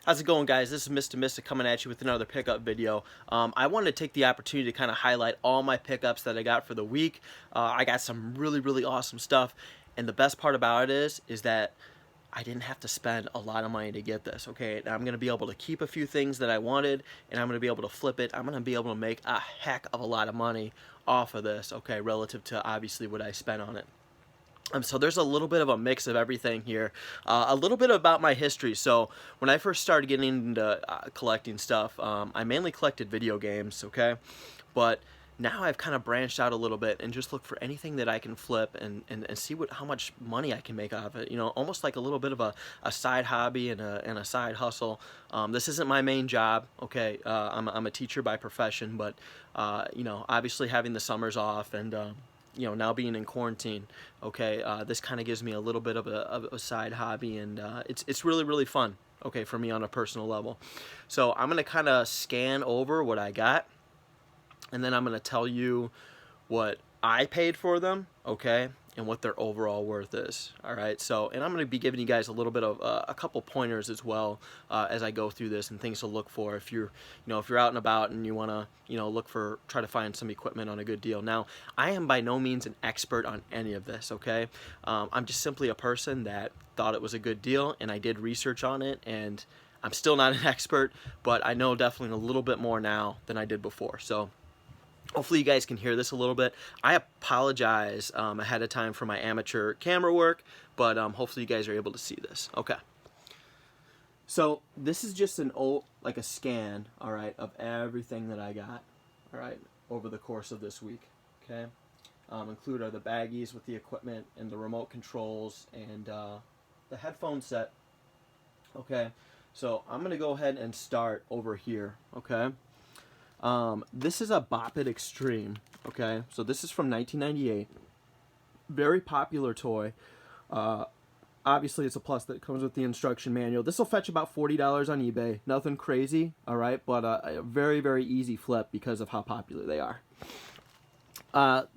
How's it going, guys? This is Mr. Mystic coming at you with another pickup video. I wanted to take the opportunity to kind of highlight all my pickups that I got for the week. I got some really awesome stuff, and the best part about it is that I didn't have to spend a lot of money to get this, okay? And I'm going to be able to keep a few things that I wanted, and I'm going to be able to flip it. I'm going to be able to make a heck of a lot of money off of this, okay, relative to obviously what I spent on it. So there's a little bit of a mix of everything here. A little bit about my history. So when I first started getting into collecting stuff, I mainly collected video games, okay? But now I've kind of branched out a little bit and just look for anything that I can flip and see how much money I can make out of it. You know, almost like a little bit of a side hobby and a side hustle. This isn't my main job, okay? I'm a teacher by profession, but, you know, obviously having the summers off and you know, now being in quarantine, okay, this kind of gives me a little bit of a side hobby, and it's really fun, okay, for me on a personal level. So I'm gonna kind of scan over what I got, and then I'm gonna tell you what I paid for them, okay, and what their overall worth is. All right, so, and I'm going to be giving you guys a little bit of a couple pointers as well as I go through this, and things to look for if you're, if you're out and about and you want to, look for, try to find some equipment on a good deal. Now, I am by no means an expert on any of this, okay? I'm just simply a person that thought it was a good deal, and I did research on it, and I'm still not an expert, but I know definitely a little bit more now than I did before. So hopefully you guys can hear this a little bit. I apologize ahead of time for my amateur camera work, but hopefully you guys are able to see this. Okay. So this is just like a scan, all right, of everything that I got, all right, over the course of this week. Okay. Include are the baggies with the equipment and the remote controls and the headphone set. Okay. So I'm gonna go ahead and start over here. Okay. This is a Bop It Extreme, okay? So this is from 1998. Very popular toy. Obviously, it's a plus that comes with the instruction manual. This will fetch about $40 on eBay. Nothing crazy, all right? But a very easy flip because of how popular they are.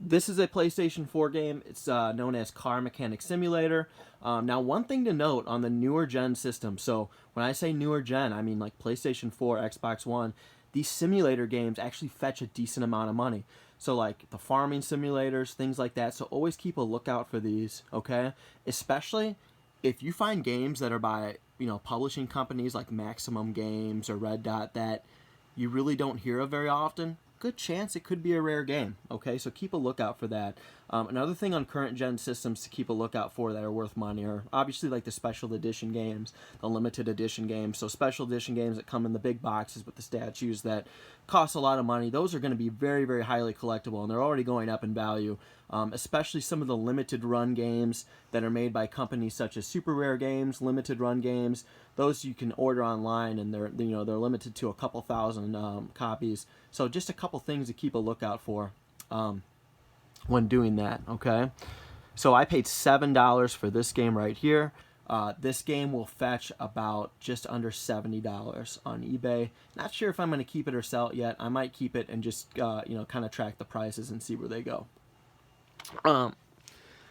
This is a PlayStation 4 game. It's known as Car Mechanic Simulator. Now, one thing to note on the newer gen system, so when I say newer gen, I mean like PlayStation 4, Xbox One, these simulator games actually fetch a decent amount of money. So like the farming simulators, things like that. So always keep a lookout for these, okay? Especially if you find games that are by, publishing companies like Maximum Games or Red Dot that you really don't hear of very often, good chance it could be a rare game, okay? So keep a lookout for that. Another thing on current gen systems to keep a lookout for that are worth money are obviously like the special edition games, the limited edition games. So special edition games that come in the big boxes with the statues that cost a lot of money, those are going to be very highly collectible, and they're already going up in value. Especially some of the limited run games that are made by companies such as Super Rare Games, Limited Run Games. Those you can order online, and they're limited to a couple thousand copies. So just a couple things to keep a lookout for when doing that. Okay, so I paid $7 for this game right here. This game will fetch about just under $70 on eBay. Not sure if I'm going to keep it or sell it yet. I might keep it and just kind of track the prices and see where they go.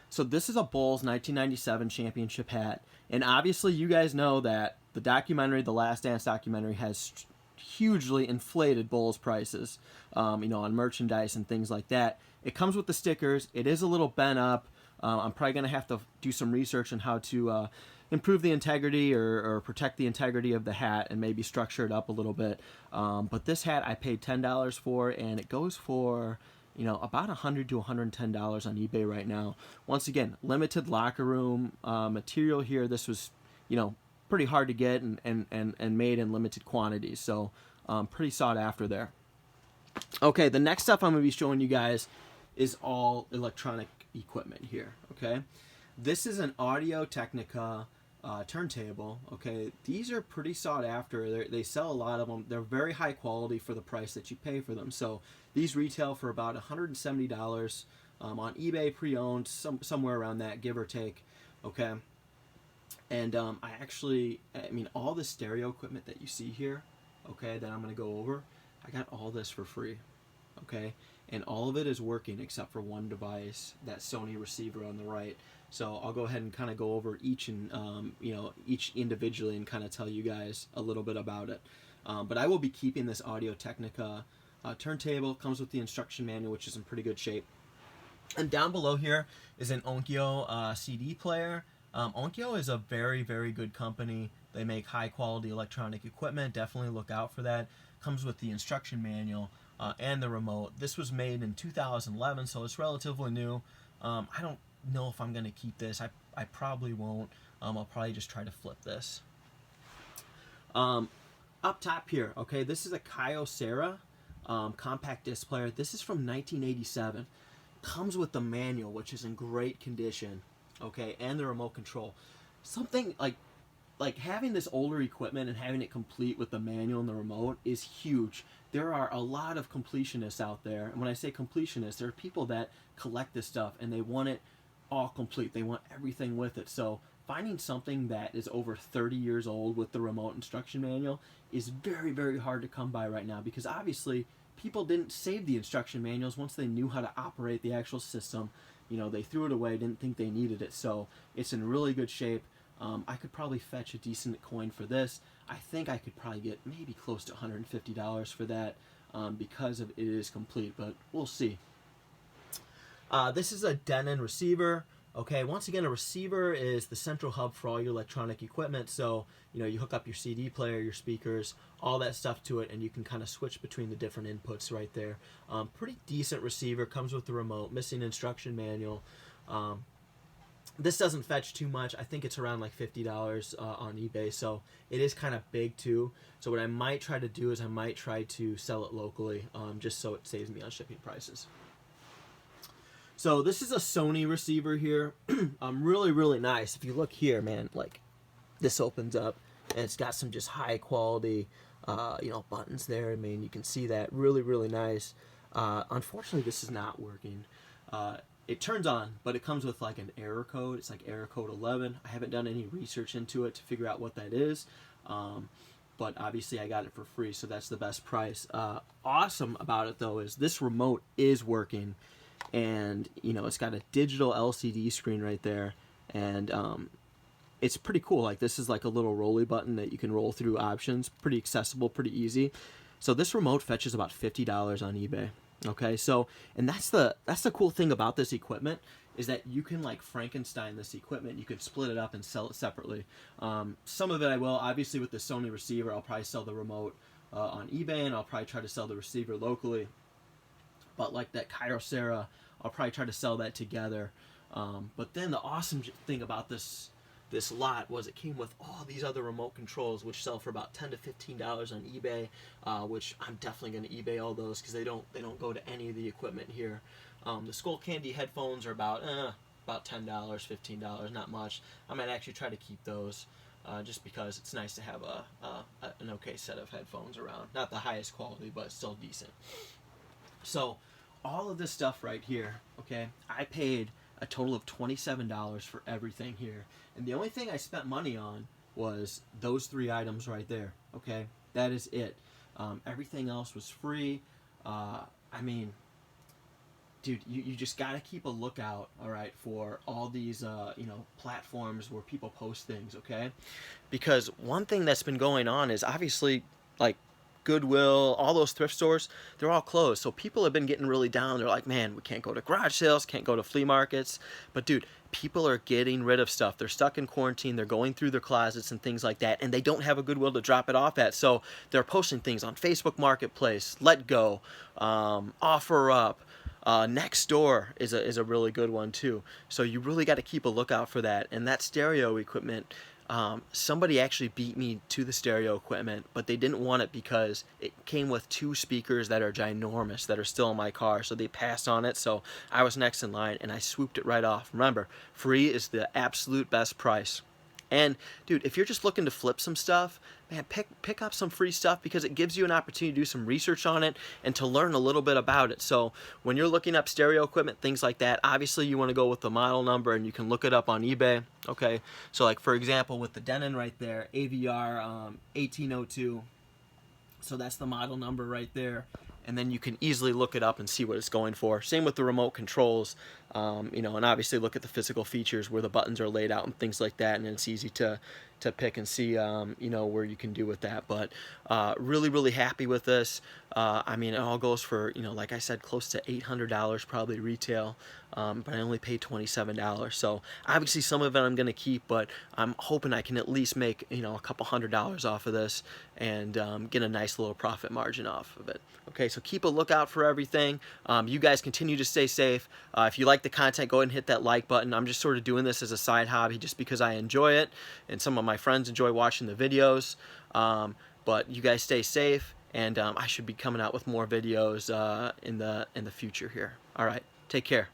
So this is a Bulls 1997 championship hat, and obviously you guys know that the documentary, the Last Dance documentary, has hugely inflated Bulls prices, on merchandise and things like that. It comes with the stickers. It is a little bent up. I'm probably going to have to do some research on how to improve the integrity or protect the integrity of the hat and maybe structure it up a little bit. But this hat I paid $10 for, and it goes for about $100 to $110 on eBay right now. Once again, limited locker room material here. This was, pretty hard to get and made in limited quantities. So pretty sought after there. Okay, the next stuff I'm going to be showing you guys is all electronic equipment here. Okay, this is an Audio Technica turntable. Okay, these are pretty sought after. They sell a lot of them. They're very high quality for the price that you pay for them. So these retail for about $170 on eBay, pre-owned, somewhere around that, give or take. Okay, and all the stereo equipment that you see here, okay, that I'm going to go over, I got all this for free. Okay, and all of it is working except for one device, that Sony receiver on the right. So I'll go ahead and kind of go over each and each individually and kind of tell you guys a little bit about it. But I will be keeping this Audio Technica turntable. Comes with the instruction manual, which is in pretty good shape. And down below here is an Onkyo CD player. Onkyo is a very, very good company. They make high quality electronic equipment. Definitely look out for that. Comes with the instruction manual and the remote. This was made in 2011, so it's relatively new. I don't know if I'm going to keep this. I probably won't. I'll probably just try to flip this. Up top here, okay, this is a Kyocera compact disc player. This is from 1987. Comes with the manual, which is in great condition, okay, and the remote control. Something like having this older equipment and having it complete with the manual and the remote is huge. There are a lot of completionists out there, and when I say completionists, there are people that collect this stuff and they want it all complete. They want everything with it. So finding something that is over 30 years old with the remote instruction manual is very, very hard to come by right now, because obviously people didn't save the instruction manuals once they knew how to operate the actual system. You know, they threw it away, didn't think they needed it. So it's in really good shape. I could probably fetch a decent coin for this. I think I could probably get maybe close to $150 for that because of it is complete, but we'll see. This is a Denon receiver. Okay, once again, a receiver is the central hub for all your electronic equipment. So, you know, you hook up your CD player, your speakers, all that stuff to it, and you can kind of switch between the different inputs right there. Pretty decent receiver, comes with the remote, missing instruction manual. This doesn't fetch too much. I think it's around like $50 on eBay, so it is kind of big too. So what I might try to do is I might try to sell it locally, just so it saves me on shipping prices. So this is a Sony receiver here. Really, really nice. If you look here, man, like this opens up and it's got some just high quality, buttons there. I mean, you can see that. Really, really nice. Unfortunately, this is not working. It turns on, but it comes with like an error code. It's like error code 11. I haven't done any research into it to figure out what that is. But obviously I got it for free, so that's the best price. Awesome about it though is this remote is working. And you know, it's got a digital LCD screen right there, and it's pretty cool. Like, this is like a little rolly button that you can roll through options. Pretty accessible, pretty easy. So this remote fetches about $50 on eBay. Okay, so, and that's the cool thing about this equipment, is that you can like Frankenstein this equipment. You can split it up and sell it separately. Some of it I will. Obviously with the Sony receiver, I'll probably sell the remote on eBay, and I'll probably try to sell the receiver locally. But like that Kyocera, I'll probably try to sell that together. But then the awesome thing about this lot was it came with all these other remote controls, which sell for about $10 to $15 on eBay, which I'm definitely going to eBay all those because they don't go to any of the equipment here. The Skullcandy headphones are about $10, $15, not much. I might actually try to keep those. Just because it's nice to have an okay set of headphones around. Not the highest quality, but still decent. So all of this stuff right here, okay, I paid a total of $27 for everything here. And the only thing I spent money on was those 3 items right there, okay? That is it. Everything else was free. I mean, dude, you just got to keep a lookout, all right, for all these, platforms where people post things, okay? Because one thing that's been going on is obviously, like, Goodwill, all those thrift stores, they're all closed. So people have been getting really down. They're like, man, we can't go to garage sales, can't go to flea markets. But dude, people are getting rid of stuff. They're stuck in quarantine. They're going through their closets and things like that, and they don't have a Goodwill to drop it off at. So they're posting things on Facebook Marketplace, Letgo, OfferUp. Nextdoor is a really good one too. So you really got to keep a lookout for that. And that stereo equipment, somebody actually beat me to the stereo equipment, but they didn't want it because it came with 2 speakers that are ginormous that are still in my car, so they passed on it. So I was next in line and I swooped it right off. Remember, free is the absolute best price. And dude, if you're just looking to flip some stuff, man, pick up some free stuff, because it gives you an opportunity to do some research on it and to learn a little bit about it. So when you're looking up stereo equipment, things like that, obviously you want to go with the model number, and you can look it up on eBay. Okay, so like for example with the Denon right there, AVR 1802. So that's the model number right there. And then you can easily look it up and see what it's going for. Same with the remote controls. You know, and obviously look at the physical features where the buttons are laid out and things like that, and it's easy to pick and see, you know, where you can do with that. But really happy with this. I mean, it all goes for, you know, like I said, close to $800 probably retail, but I only paid $27. So obviously some of it I'm going to keep, but I'm hoping I can at least make, you know, a couple $100s off of this and get a nice little profit margin off of it. Okay, so keep a lookout for everything. You guys continue to stay safe. If you like the content, go ahead and hit that like button. I'm just sort of doing this as a side hobby just because I enjoy it, and some of my friends enjoy watching the videos. But you guys stay safe, and I should be coming out with more videos in the future here. All right, take care.